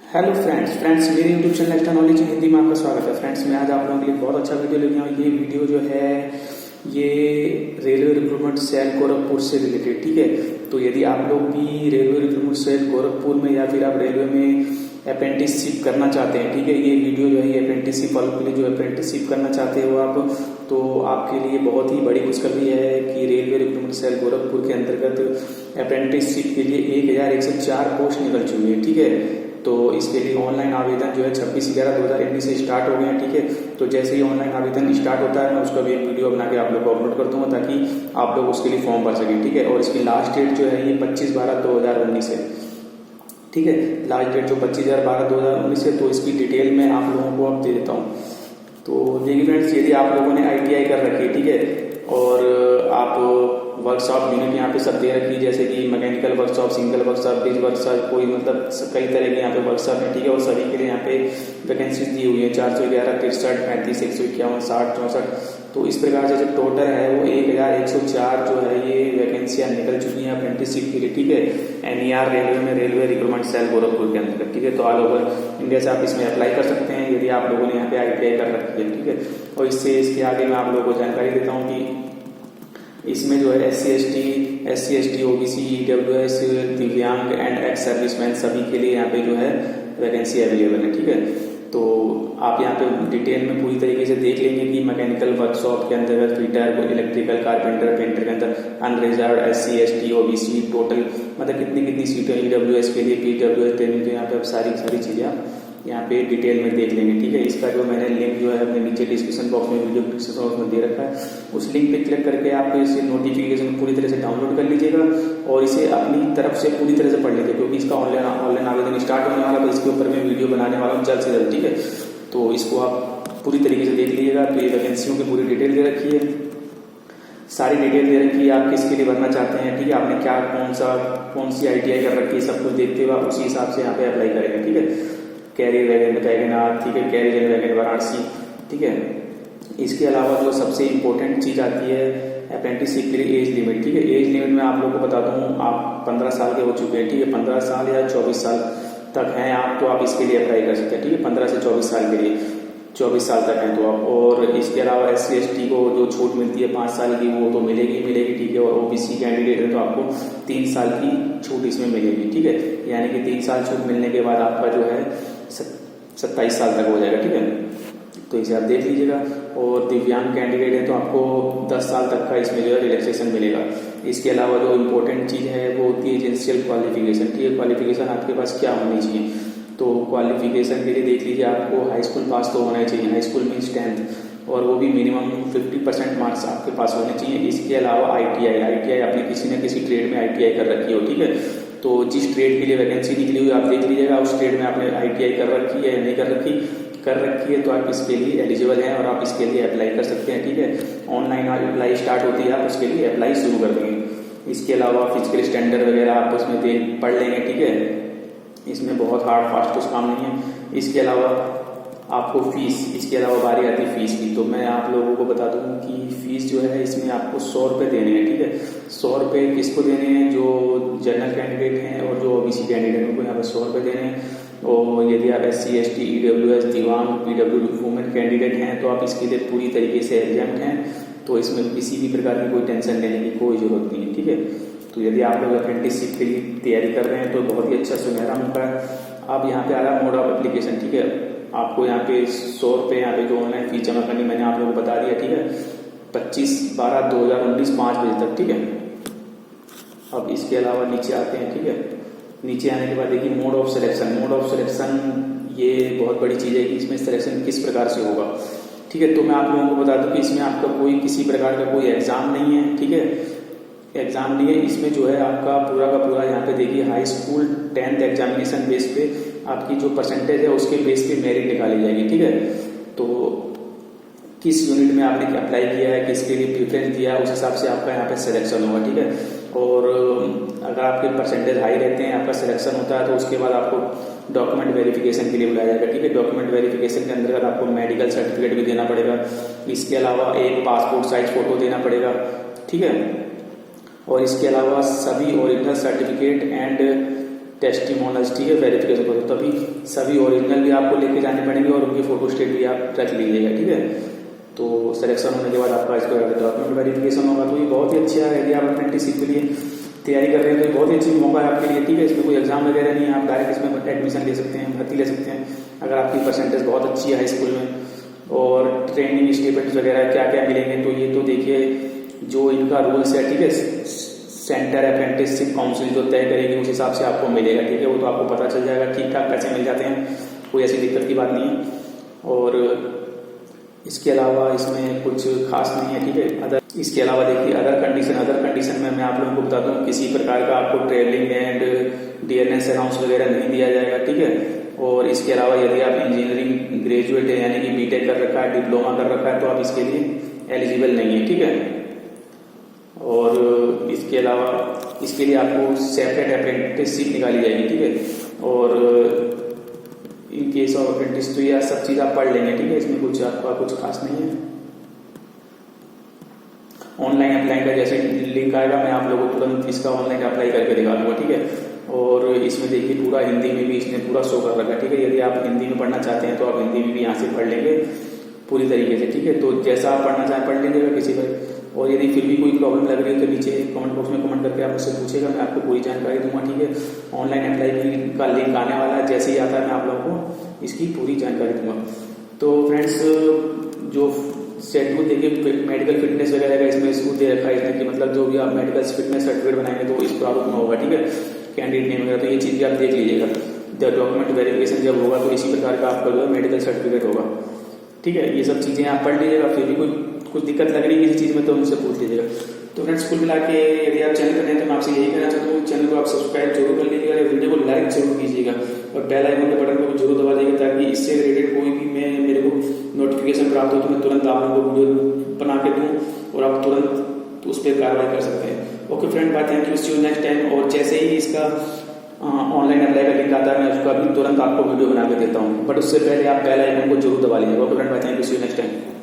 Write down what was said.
Hello friends मेरे YouTube channel technology Hindi में आपका स्वागत है। फ्रेंड्स मैं आज आप लोगों के लिए बहुत अच्छा वीडियो लेके आया हूँ। ये वीडियो जो है ये रेलवे रिक्रूटमेंट सेल गोरखपुर से रिलेटेड, ठीक है। तो यदि आप लोग भी रेलवे रिक्रूटमेंट सेल गोरखपुर में या फिर आप रेलवे में अप्रेंटिसशिप करना चाहते हैं, ठीक है, ये वीडियो जो है ये अप्रेंटिसशिप वालों के लिए, जो अप्रेंटिसशिप करना चाहते हो आप, तो आपके लिए बहुत ही बड़ी खुशखबरी है कि रेलवे रिक्रूटमेंट सेल गोरखपुर के अंतर्गत अप्रेंटिसशिप के लिए 1104 पोस्ट निकल चुकी है, ठीक है। तो इसके लिए ऑनलाइन आवेदन जो है 26/11/2019 से स्टार्ट हो गए हैं, ठीक है। तो जैसे ही ऑनलाइन आवेदन स्टार्ट होता है मैं उसका भी एक वीडियो बना के आप लोग को अपलोड कर दूंगा ताकि आप लोग उसके लिए फॉर्म भर सकें, ठीक है। और इसकी लास्ट डेट जो है ये 25/12/2019 है, ठीक है। लास्ट डेट जो 25/12/2019 है। तो इसकी डिटेल में आप लोगों को अब दे देता हूँ। तो देखिए फ्रेंड्स, यदि आप लोगों ने ITI कर रखी है, ठीक है, और आप वर्कशॉप यूनिट यहाँ पे सब दे रखी है, जैसे कि mechanical workshop, single workshop, bridge workshop, कोई मतलब कई तरह के यहाँ पे वर्कशॉप है, ठीक है। और सभी के लिए यहाँ पे वैकेंसी दी हुई है 411, 63, 35, 151, 60, 64। तो इस प्रकार से जो टोटल है वो 1104 जो है ये वैकेंसियाँ निकल चुकी हैं अप्रेंटिसशिप के लिए, ठीक है। NER रेलवे में रेलवे रिक्रूटमेंट सेल गोरखपुर के अंतर्गत, ठीक है। तो ऑल ओवर इंडिया से आप इसमें अप्लाई कर सकते हैं यदि आप लोगों ने यहाँ पे ITI कर रखी है, ठीक है। और इसके आगे मैं आप लोगों को जानकारी देता हूँ कि इसमें जो है SC ST OBC EWS दिव्यांग एंड एक्स सर्विसमैन सभी के लिए यहाँ पे जो है वैकेंसी अवेलेबल है, ठीक है। तो आप यहाँ पे डिटेल में पूरी तरीके से देख लेंगे कि मैकेनिकल वर्कशॉप के अंतर्गत फिटर, इलेक्ट्रिकल, कारपेंटर, पेंटर के अंदर unreserved SC ST OBC total मतलब कितनी कितनी सीटें EWS के लिए, PWS ट्रेनिंग, तो यहाँ पे आप सारी चीज़ें आप यहाँ पे डिटेल में देख लेंगे, ठीक है। इसका जो मैंने लिंक जो है अपने नीचे डिस्क्रिप्शन बॉक्स में, वीडियो डिस्क्रिप्शन बॉक्स में दे रखा है, उस लिंक पे क्लिक करके आप इसे नोटिफिकेशन पूरी तरह से डाउनलोड कर लीजिएगा और इसे अपनी तरफ से पूरी तरह से पढ़ लीजिए, क्योंकि इसका ऑनलाइन आवेदन स्टार्ट होने वाला है। तो इसके ऊपर मैं वीडियो बनाने वाला हूँ जल्द से जल्द, ठीक है। तो इसको आप पूरी तरीके से देख लीजिएगा। तो ये वैकेंसियों की पूरी डिटेल दे रखी है, सारी डिटेल दे रखी है, आप किसके लिए भरना चाहते हैं, ठीक है, आपने क्या कौन सी ITI कर रखी है, सब कुछ देखते हुए आप उसी हिसाब से यहाँ पे अप्लाई करेंगे, ठीक है। कैरियर वैगन, ठीक है, कैरियर वैगन वाराणसी, ठीक है। इसके अलावा जो सबसे इम्पोर्टेंट चीज़ आती है अप्रेंटिसशिप के लिए एज लिमिट, ठीक है। एज लिमिट में आप लोग को बता दूँ, आप 15 साल के हो चुके हैं, ठीक है, 15 साल या 24 साल तक हैं आप, तो आप इसके लिए अप्लाई कर सकते हैं, ठीक है। 15 से 24 साल के लिए, 24 साल तक हैं तो आप। और इसके अलावा SC ST को जो छूट मिलती है 5 साल की, वो तो मिलेगी, ठीक है। और OBC कैंडिडेट है तो आपको 3 साल की छूट इसमें मिलेगी, ठीक है। यानी कि 3 साल छूट मिलने के बाद आपका जो है 27 साल तक हो जाएगा, ठीक है। तो इसे आप देख लीजिएगा। और दिव्यांग कैंडिडेट है तो आपको 10 साल तक का इसमें जो है रिलैक्सेशन मिलेगा। इसके अलावा जो इम्पोर्टेंट चीज़ है वो होती है एजेंशियल क्वालिफिकेशन, ठीक है। क्वालिफिकेशन आपके पास क्या होनी चाहिए, तो क्वालिफिकेशन के लिए देख लीजिए, आपको हाई स्कूल पास तो होना चाहिए, हाई स्कूल मीन्स 10th, और वो भी मिनिमम 50% मार्क्स आपके पास होने चाहिए। इसके अलावा ITI आपने किसी न किसी ट्रेड में ITI कर रखी हो, ठीक है। तो जिस ट्रेड के लिए वैकेंसी निकली हुई आप देख लीजिएगा, उस ट्रेड में आपने ITI कर रखी है या नहीं कर रखी है तो आप इसके लिए एलिजिबल हैं और आप इसके लिए अप्लाई कर सकते हैं, ठीक है। ऑनलाइन अप्लाई स्टार्ट होती है, आप उसके लिए अप्लाई शुरू कर देंगे। इसके अलावा फिजिकल स्टैंडर्ड वगैरह आप उसमें पढ़ लेंगे, ठीक है। इसमें बहुत हार्ड फास्ट कुछ काम नहीं है। इसके अलावा आपको फीस, इसके अलावा बारी आती है फीस की, तो मैं आप लोगों को बता दूं कि फीस जो है इसमें आपको 100 रुपये देने हैं, ठीक है। 100 रुपये किसको देने हैं, जो जनरल कैंडिडेट हैं और जो OBC कैंडिडेट हैं उनको यहाँ पर 100 रुपये देने हैं। और यदि आप SC ST EWS दिव्यांग PW वुमेन कैंडिडेट हैं तो आप इसके लिए पूरी तरीके से एग्जाम्प्ट हैं, तो इसमें किसी भी प्रकार की कोई टेंशन लेने की कोई जरूरत नहीं है, ठीक है। तो यदि आप लोग अप्रेंटिसशिप के लिए तैयारी कर रहे हैं तो बहुत ही अच्छा सुनहरा मौका है। अब यहाँ पे आ रहा है मोड ऑफ एप्लीकेशन, ठीक है। आपको यहाँ पे 100 रुपये यहाँ पे जो ऑनलाइन फीस जमा करनी मैंने आप लोगों को बता दिया, ठीक है। 25/12/2019 5 बजे तक, ठीक है। अब इसके अलावा नीचे आते हैं, ठीक है। नीचे आने के बाद देखिए मोड ऑफ सिलेक्शन ये बहुत बड़ी चीज़ है कि इसमें सिलेक्शन किस प्रकार से होगा, ठीक है। तो मैं आप लोगों को बता दूं कि इसमें आपका कोई किसी प्रकार का कोई एग्जाम नहीं है, ठीक है। एग्जाम नहीं है इसमें, जो है आपका पूरा का पूरा यहाँ पे देखिए high school 10th examination base पे आपकी जो परसेंटेज है उसके बेस पे मेरिट निकाली जाएगी, ठीक है। तो किस यूनिट में आपने अप्लाई किया है, किसके लिए प्रेफरेंस दिया है, उस हिसाब से आपका यहाँ पे सिलेक्शन होगा, ठीक है। और अगर आपके परसेंटेज हाई रहते हैं, आपका सिलेक्शन होता है तो उसके बाद आपको डॉक्यूमेंट वेरिफिकेशन के लिए बुलाया जाएगा, ठीक है। डॉक्यूमेंट वेरिफिकेशन के अंतर्गत आपको मेडिकल सर्टिफिकेट भी देना पड़ेगा। इसके अलावा एक पासपोर्ट साइज फोटो देना पड़ेगा, ठीक है। और इसके अलावा सभी ओरिजिनल सर्टिफिकेट एंड टेस्टिमोनियल्स, ठीक है, वेरिफिकेशन करो, तभी सभी ओरिजिनल भी आपको लेके जाने पड़ेंगे और उनके फोटो स्टेट भी आप रख लीजिएगा, ठीक है। तो सिलेक्शन होने के बाद आपका इसको डॉक्यूमेंट वेरिफिकेशन होगा। तो ये बहुत ही अच्छा है, यदि आप अप्रेंटिसशिप के लिए तैयारी कर रहे हैं तो बहुत ही अच्छी मौका है आपके लिए, ठीक है। इसमें कोई एग्जाम वगैरह नहीं है, आप डायरेक्ट इसमें एडमिशन ले सकते हैं, भर्ती ले सकते हैं अगर आपकी परसेंटेज बहुत अच्छी है हाई स्कूल में। और ट्रेनिंग स्टिपेंड्स वगैरह क्या क्या मिलेंगे, तो ये तो देखिए जो इनका रूल्स है, ठीक है, सेंटर अप्रेंटिसशिप काउंसिल जो तय करेगी उस हिसाब से आपको मिलेगा, ठीक है। वो तो आपको पता चल जाएगा, ठीक ठाक पैसे मिल जाते हैं, कोई ऐसी दिक्कत की बात नहीं है। और इसके अलावा इसमें कुछ खास नहीं है, ठीक है। इसके अलावा देखिए अदर कंडीशन में मैं आप लोगों को बता दूं, किसी प्रकार का आपको ट्रेवलिंग एंड डियरनेस अलाउंस वगैरह नहीं दिया जाएगा, ठीक है। और इसके अलावा यदि आप इंजीनियरिंग ग्रेजुएट है, यानी कि बीटेक कर रखा है, डिप्लोमा कर रखा है, तो आप इसके लिए एलिजिबल नहीं है, ठीक है। और इसके अलावा इसके लिए आपको सेपरेट अप्रेंटिसशिप निकाली जाएगी, ठीक है। और इन केस ऑफ अप्रेंटिस तो यह सब चीज़ आप पढ़ लेंगे, ठीक है। इसमें कुछ आपका कुछ खास नहीं है। ऑनलाइन अप्लाई का जैसे लिंक आएगा मैं आप लोगों को तुरंत इसका ऑनलाइन अप्लाई करके दिखा दूंगा, ठीक है। और इसमें देखिए पूरा हिंदी में भी इसने पूरा शो कर रखा है, ठीक है। यदि आप हिंदी में पढ़ना चाहते हैं तो आप हिंदी में भी यहाँ से पढ़ लेंगे पूरी तरीके से, ठीक है। तो जैसा आप पढ़ना चाहें पढ़ लीजिएगा किसी पर। और यदि फिर भी कोई प्रॉब्लम लग रही है तो नीचे कमेंट बॉक्स में कमेंट करके आप मुझसे पूछेगा, मैं आपको पूरी जानकारी दूंगा, ठीक है। ऑनलाइन अप्लाई का लिंक आने वाला है, जैसे ही आता है मैं आप लोगों को इसकी पूरी जानकारी दूंगा। तो फ्रेंड्स जो शेड्यूल देखिए मेडिकल फिटनेस वगैरह का इसमें स्कूल दे रखा है इसने, कि मतलब जो भी आप मेडिकल फिटनेस सर्टिफिकेट बनाएंगे तो इस प्रारूप में होगा, ठीक है, कैंडिडेट नेम वगैरह। तो ये चीज़ भी आप देख लीजिएगा, जब डॉक्यूमेंट वेरिफिकेशन जब होगा तो इसी प्रकार का आपका जो है मेडिकल सर्टिफिकेट होगा, ठीक है। ये सब चीज़ें आप पढ़ लीजिएगा, फिर भी कुछ दिक्कत लग रही है किसी चीज़ में तो उनसे पूछ लीजिएगा। तो फ्रेंड्स कुल मिला के यदि आप चैनल पर नए हैं तो मैं आपसे यही कहना चाहता हूँ, चैनल को आप सब्सक्राइब जरूर कर लीजिएगा, वीडियो को लाइक जरूर कीजिएगा और बेल आइकन के बटन को भी जरूर दबा दीजिएगा, ताकि इससे रिलेटेड कोई भी मेरे को नोटिफिकेशन प्राप्त हो तो मैं तुरंत आप लोगों को वीडियो बना के दूँ और आप तुरंत उस पर कार्रवाई कर सकते हैं। Okay friend, bye, thank you, see you next time. और जैसे ही इसका ऑनलाइन अप्लाई का लिंक आता है मैं उसका भी तुरंत आपको वीडियो बना के देता हूँ, बट उससे पहले आप बेल आइकन को जरूर दबा लीजिएगा। Okay friend, bye, thank you, see you next time.